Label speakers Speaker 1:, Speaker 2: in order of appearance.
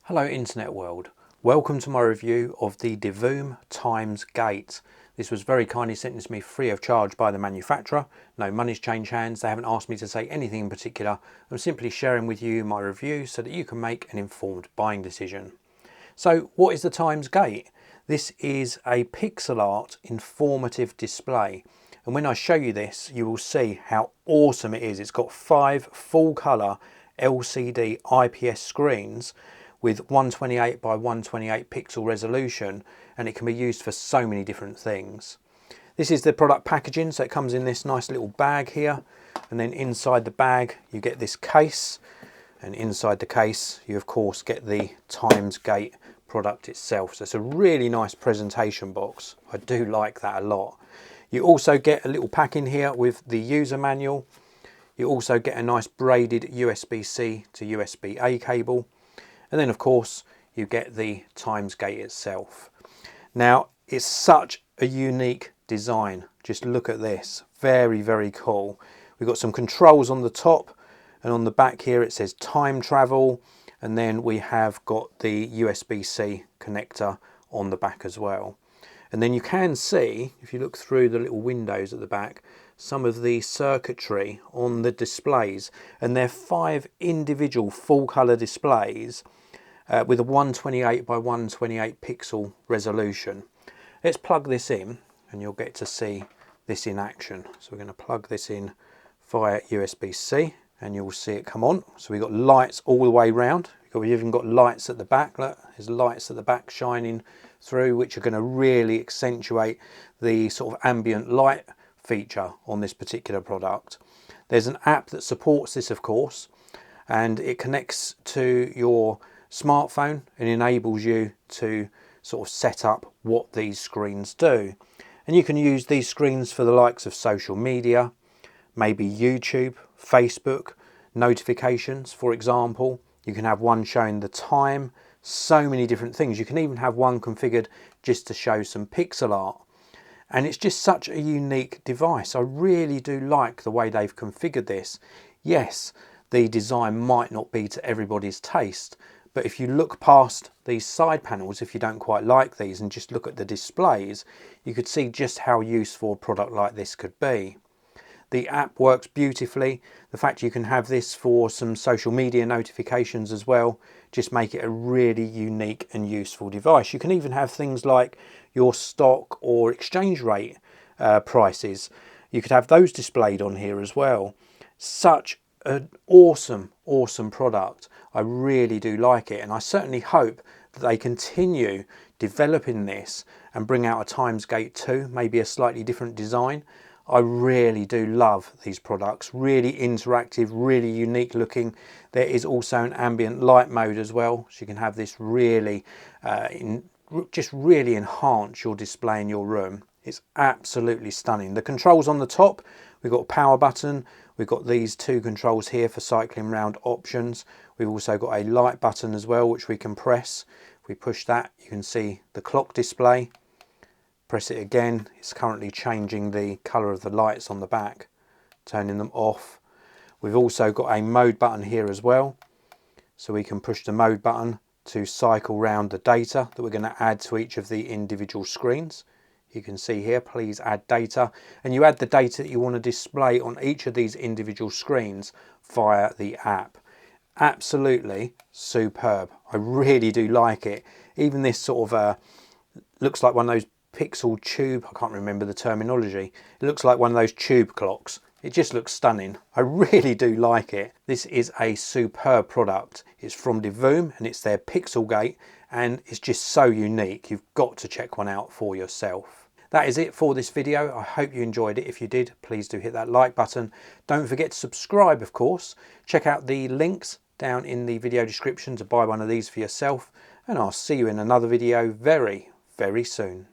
Speaker 1: Hello internet world, welcome to my review of the Devoom Times Gate. This was very kindly sent to me free of charge by the manufacturer. No money's changed hands, they haven't asked me to say anything in particular. I'm simply sharing with you my review so that you can make an informed buying decision. So what is the Times Gate? This is a pixel art informative display. And when I show you this, you will see how awesome it is. It's got 5 full colour LCD IPS screens with 128 by 128 pixel resolution, and it can be used for so many different things. This is the product packaging, so it comes in this nice little bag here, and then inside the bag you get this case, and inside the case you of course get the Times Gate product itself. So it's a really nice presentation box. I do like that a lot. You also get a little pack in here with the user manual. You also get a nice braided USB-C to USB-A cable. And then of course you get the Times Gate itself. Now it's such a unique design. Just look at this, very, very cool. We've got some controls on the top, and on the back here it says time travel, and then we have got the USB-C connector on the back as well. And then you can see, if you look through the little windows at the back, some of the circuitry on the displays, and they're 5 individual full colour displays with a 128 by 128 pixel resolution. Let's plug this in and you'll get to see this in action. So we're going to plug this in via USB-C and you'll see it come on. So we've got lights all the way round. We've even got lights at the back. Look, there's lights at the back shining through, which are going to really accentuate the sort of ambient light feature on this particular product. There's an app that supports this, of course, and it connects to your smartphone and enables you to sort of set up what these screens do. And you can use these screens for the likes of social media, maybe YouTube, Facebook, notifications, for example. You can have one showing the time, so many different things. You can even have one configured just to show some pixel art. And it's just such a unique device. I really do like the way they've configured this. Yes, the design might not be to everybody's taste, but if you look past these side panels, if you don't quite like these and just look at the displays, you could see just how useful a product like this could be. The app works beautifully. The fact you can have this for some social media notifications as well just make it a really unique and useful device. You can even have things like your stock or exchange rate prices. You could have those displayed on here as well. Such an awesome product. I really do like it, and I certainly hope that they continue developing this and bring out a Times Gate 2, maybe a slightly different design. I really do love these products, really interactive, really unique looking. There is also an ambient light mode as well, so you can have this really just really enhance your display in your room. It's absolutely stunning. The controls on the top, we've got a power button, we've got these 2 controls here for cycling round options. We've also got a light button as well, which we can press. If we push that, you can see the clock display. Press it again, it's currently changing the colour of the lights on the back, turning them off. We've also got a mode button here as well, so we can push the mode button to cycle round the data that we're going to add to each of the individual screens. You can see here, please add data, and you add the data that you want to display on each of these individual screens via the app. Absolutely superb. I really do like it. Even this sort of looks like one of those pixel tube, I can't remember the terminology. It looks like one of those tube clocks. It just looks stunning. I really do like it. This is a superb product. It's from Devoom and it's their Pixel Gate, and it's just so unique. You've got to check one out for yourself. That is it for this video. I hope you enjoyed it. If you did, please do hit that like button. Don't forget to subscribe, of course. Check out the links down in the video description to buy one of these for yourself, and I'll see you in another video very, very soon.